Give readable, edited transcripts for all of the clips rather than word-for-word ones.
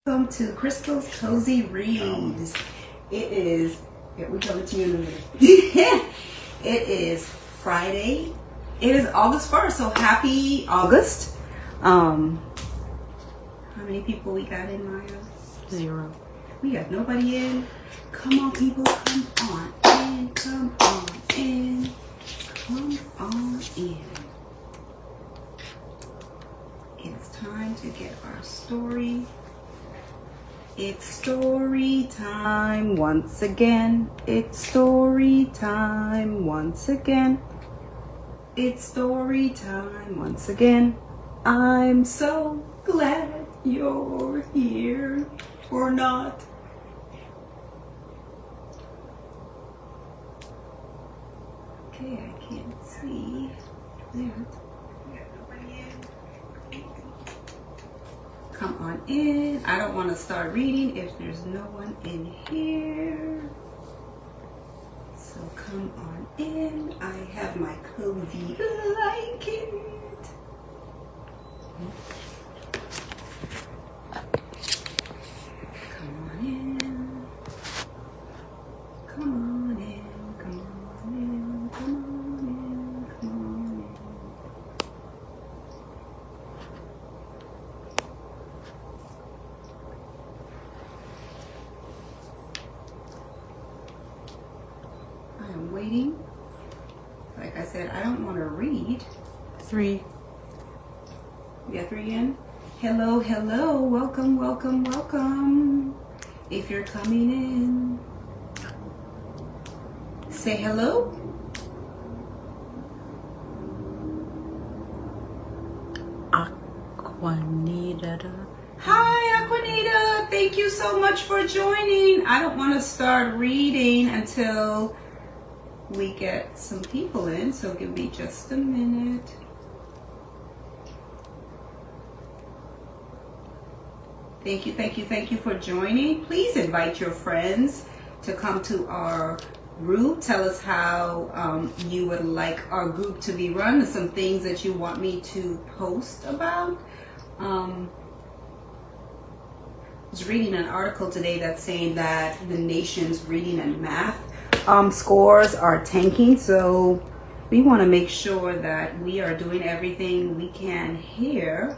Welcome to Crystal's Cozy Reads. We're coming to you in a minute. It is Friday. It is August 1st, so happy August. How many people we got in, Maya? 0. We got nobody in. Come on, people, come on in, come on in, come on in. It's time to get our story. It's story time once again. It's story time once again. It's story time once again. I'm so glad you're here or not. Okay, I can't see that. Come on in. I don't want to start reading if there's no one in here. So come on in. I have my cozy blanket. Come on in. Come on in. Come on in. Come on in. Come on in. I'm waiting. Like I said, I don't want to read. 3. We got 3 in. Hello, hello. Welcome, welcome, welcome. If you're coming in, say hello. Aquanita. Hi, Aquanita. Thank you so much for joining. I don't want to start reading until we get some people in, so give me just a minute. Thank you, thank you, thank you for joining. Please invite your friends to come to our group. Tell us how you would like our group to be run and some things that you want me to post about. I was reading an article today that's saying that the nation's reading and math scores are tanking, so we want to make sure that we are doing everything we can here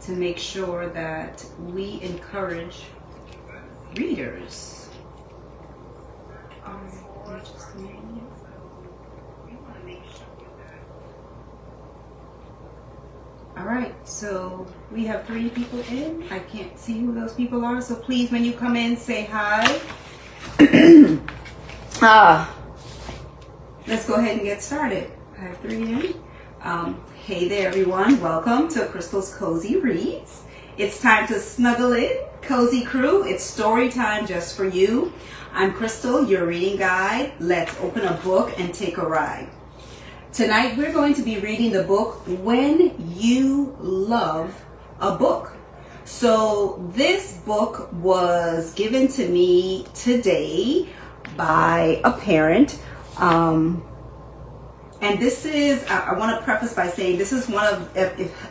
to make sure that we encourage readers. All right, so we have 3 people in. I can't see who those people are, so please, when you come in, say hi. Let's go ahead and get started. I have 3 in. Hey there, everyone. Welcome to Crystal's Cozy Reads. It's time to snuggle in, cozy crew. It's story time just for you. I'm Crystal, your reading guide. Let's open a book and take a ride. Tonight, we're going to be reading the book, When You Love a Book. So this book was given to me today by a parent. And this is, I want to preface by saying this is one of,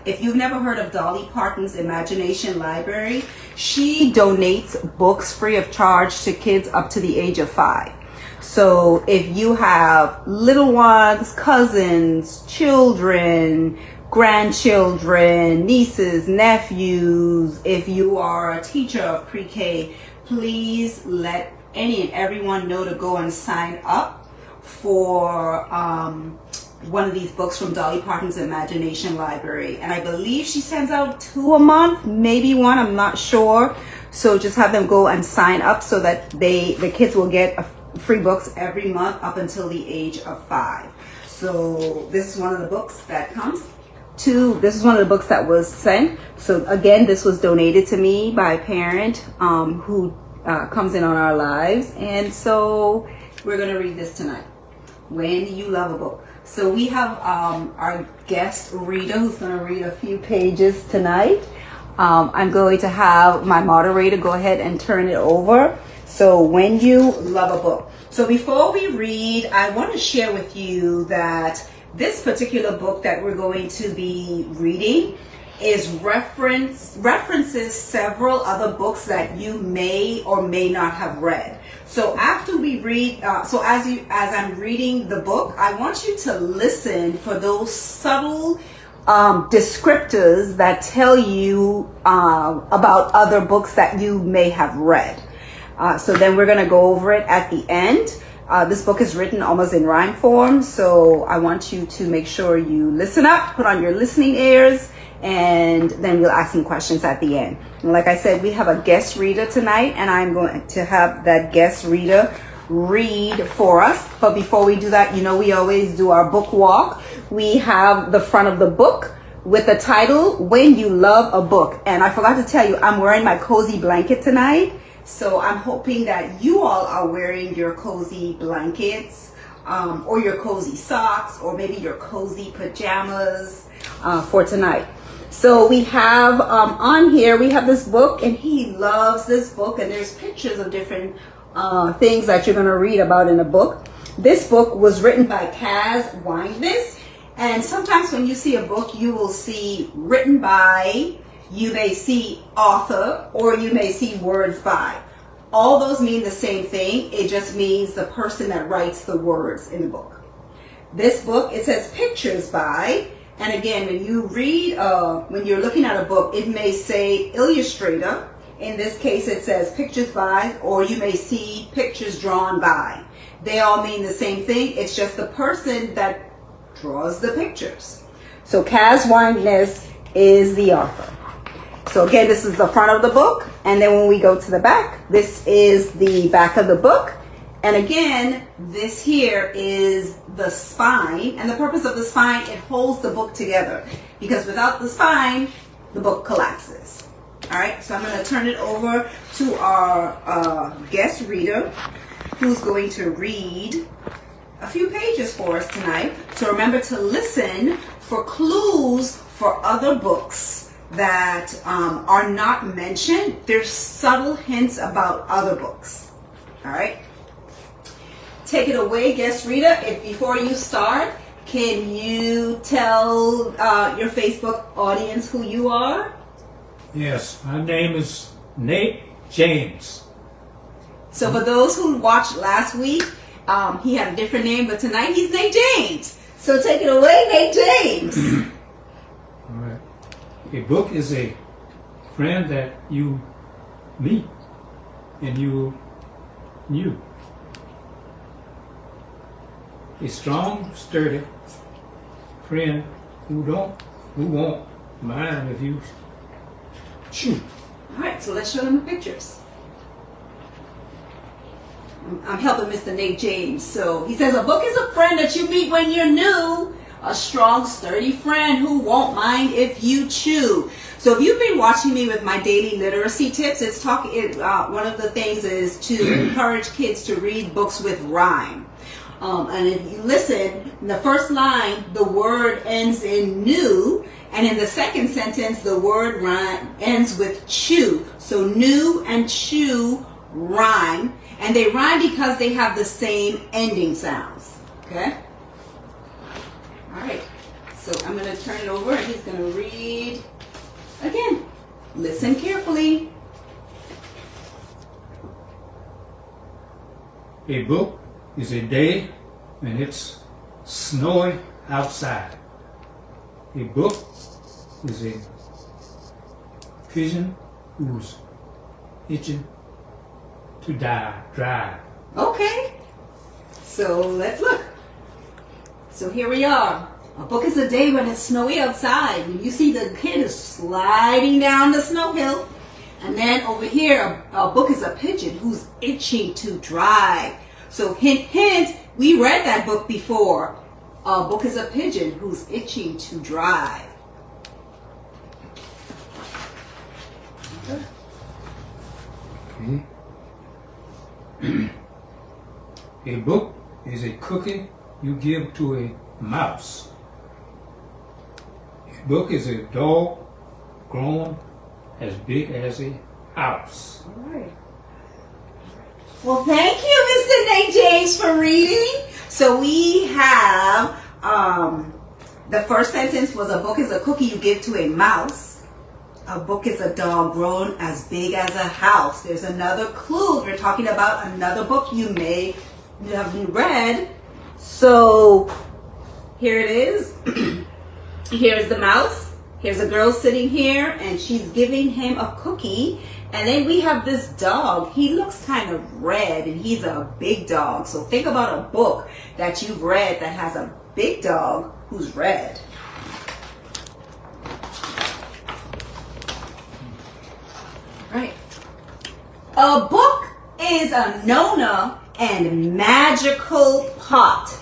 if you've never heard of Dolly Parton's Imagination Library, she donates books free of charge to kids up to the age of 5. So if you have little ones, cousins, children, grandchildren, nieces, nephews, if you are a teacher of pre-K, please let any and everyone know to go and sign up for one of these books from Dolly Parton's Imagination Library. And I believe she sends out 2 a month, maybe 1, I'm not sure. So just have them go and sign up so that the kids will get free books every month up until the age of 5. So this is one of the books that comes. This is one of the books that was sent. So again, this was donated to me by a parent who comes in on our lives. And so we're going to read this tonight. When You Love a Book. So we have our guest reader who's going to read a few pages tonight. I'm going to have my moderator go ahead and turn it over. So When You Love a Book. So before we read, I want to share with you that this particular book that we're going to be reading is references several other books that you may or may not have read. So after we read, as I'm reading the book, I want you to listen for those subtle descriptors that tell you about other books that you may have read. So then we're going to go over it at the end. This book is written almost in rhyme form, so I want you to make sure you listen up, put on your listening ears, and then we'll ask some questions at the end. And like I said, we have a guest reader tonight, and I'm going to have that guest reader read for us. But before we do that, you know, we always do our book walk. We have the front of the book with the title, When You Love a Book. And I forgot to tell you, I'm wearing my cozy blanket tonight. So I'm hoping that you all are wearing your cozy blankets, or your cozy socks, or maybe your cozy pajamas for tonight. So we have on here, we have this book, and he loves this book, and there's pictures of different things that you're going to read about in the book. This book was written by Kaz Windness, and sometimes when you see a book, you will see written by, you may see author, or you may see words by. All those mean the same thing. It just means the person that writes the words in the book. This book, it says pictures by. And again, when you read, when you're looking at a book, it may say illustrator. In this case, it says pictures by, or you may see pictures drawn by. They all mean the same thing. It's just the person that draws the pictures. So Kaz Windness is the author. So again, this is the front of the book, and then when we go to the back, this is the back of the book. And again, this here is the spine, and the purpose of the spine, it holds the book together, because without the spine, the book collapses. All right, so I'm going to turn it over to our guest reader, who's going to read a few pages for us tonight. So remember to listen for clues for other books that are not mentioned. There's subtle hints about other books. All right. Take it away, guest reader. If before you start, can you tell your Facebook audience who you are? Yes, my name is Nate James. So for those who watched last week, he had a different name, but tonight he's Nate James. So take it away, Nate James. All right. A book is a friend that you meet and you knew. A strong, sturdy friend who won't mind if you chew. All right, so let's show them the pictures. I'm helping Mr. Nate James. So he says a book is a friend that you meet when you're new. A strong, sturdy friend who won't mind if you chew. So if you've been watching me with my daily literacy tips, one of the things is to encourage kids to read books with rhyme. And if you listen, in the first line, the word ends in new, and in the second sentence, the word ends with chew. So new and chew rhyme, and they rhyme because they have the same ending sounds. Okay? All right, so I'm going to turn it over, and he's going to read again. Listen carefully. A book is a day when it's snowing outside. A book is a pigeon who's itching to drive. Okay, so let's look. So here we are. A book is a day when it's snowy outside. And you see the kid is sliding down the snow hill. And then over here, a book is a pigeon who's itching to drive. So hint, hint, we read that book before. A book is a pigeon who's itching to drive. Okay. A book is a cookie you give to a mouse. A book is a dog grown as big as a house. All right. Well, thank you, Mr. Nate James, for reading. So we have the first sentence was a book is a cookie you give to a mouse. A book is a dog grown as big as a house. There's another clue. We're talking about another book you may have read. So here it is. Here's the mouse. Here's a girl sitting here and she's giving him a cookie. And then we have this dog. He looks kind of red and he's a big dog. So think about a book that you've read that has a big dog who's red. Right. A book is a Nona and magical pot.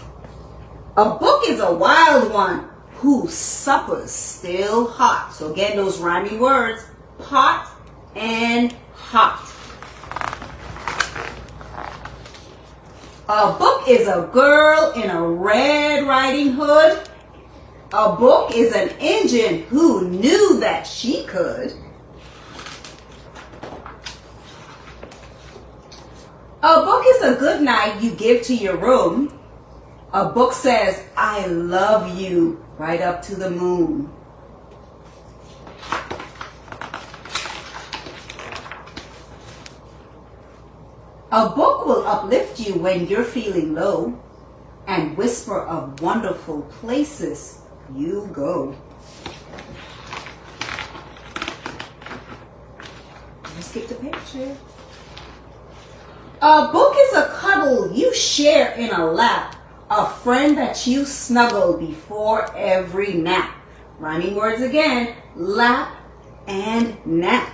A book is a wild one whose supper's still hot. So again, those rhyming words, pot and hot. A book is a girl in a Red Riding Hood. A book is an engine who knew that she could. A book is a good night you give to your room. A book says, I love you, right up to the moon. A book will uplift you when you're feeling low and whisper of wonderful places you go. Let's skip the picture. A book is a cuddle you share in a lap, a friend that you snuggle before every nap. Rhyming words again, lap and nap.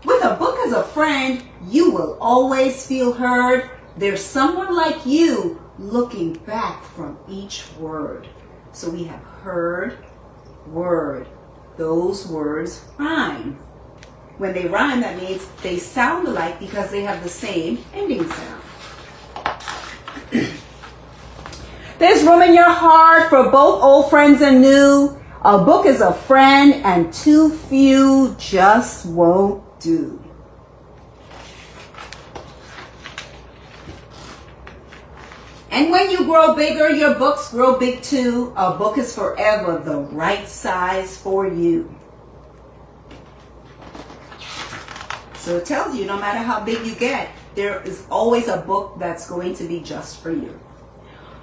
With a book as a friend, you will always feel heard. There's someone like you looking back from each word. So we have heard, word. Those words rhyme. When they rhyme, that means they sound alike because they have the same ending sound. There's room in your heart for both old friends and new. A book is a friend and too few just won't do. And when you grow bigger, your books grow big too. A book is forever the right size for you. So it tells you no matter how big you get, there is always a book that's going to be just for you.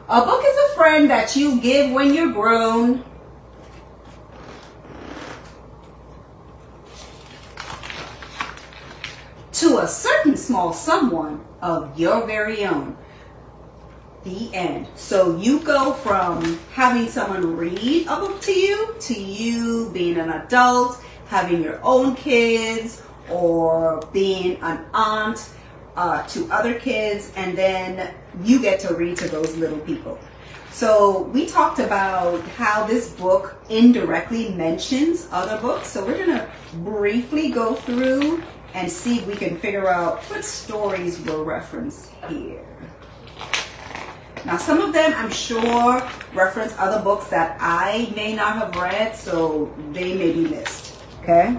A book is a friend that you give when you're grown. To a certain small someone of your very own. The end. So you go from having someone read a book to you being an adult, having your own kids, or being an aunt to other kids, and then you get to read to those little people. So we talked about how this book indirectly mentions other books. So we're going to briefly go through and see if we can figure out what stories were referenced here. Now, some of them, I'm sure, reference other books that I may not have read, so they may be missed, okay?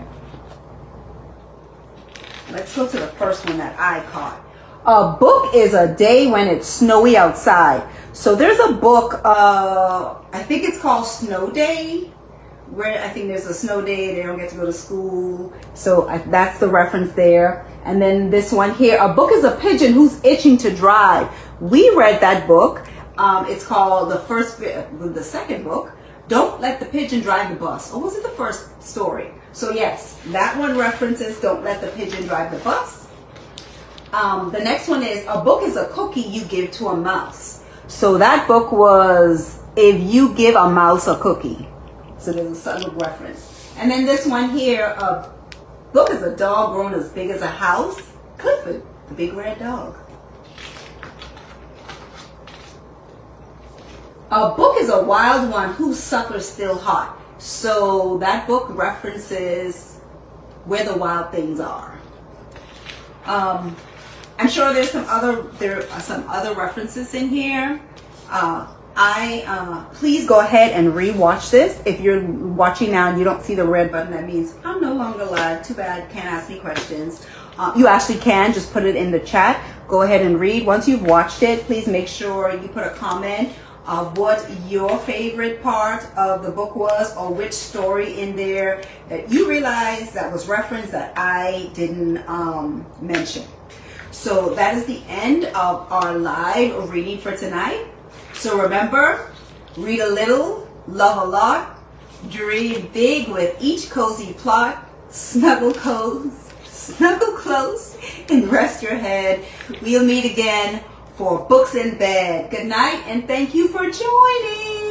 Let's go to the first one that I caught. A book is a day when it's snowy outside. So there's a book, I think it's called Snow Day, where I think there's a snow day, they don't get to go to school. So that's the reference there. And then this one here, a book is a pigeon who's itching to drive. We read that book. It's called the second book, Don't Let the Pigeon Drive the Bus. Or was it the first story? So yes, that one references Don't Let the Pigeon Drive the Bus. The next one is a book is a cookie you give to a mouse. So that book was If You Give a Mouse a Cookie. So there's a subtle reference. And then this one here, a book is a dog grown as big as a house. Clifford, the big red dog. A book is a wild one whose supper's still hot. So that book references where the wild things are. I'm sure there are some other references in here. Please go ahead and re-watch this. If you're watching now and you don't see the red button, that means I'm no longer live. Too bad, can't ask me questions. You actually can, just put it in the chat. Go ahead and read. Once you've watched it, please make sure you put a comment what your favorite part of the book was, or which story in there that you realized that was referenced that I didn't mention. So that is the end of our live reading for tonight. So remember, read a little, love a lot, dream big with each cozy plot, snuggle close, and rest your head. We'll meet again for Books in Bed. Good night, and thank you for joining.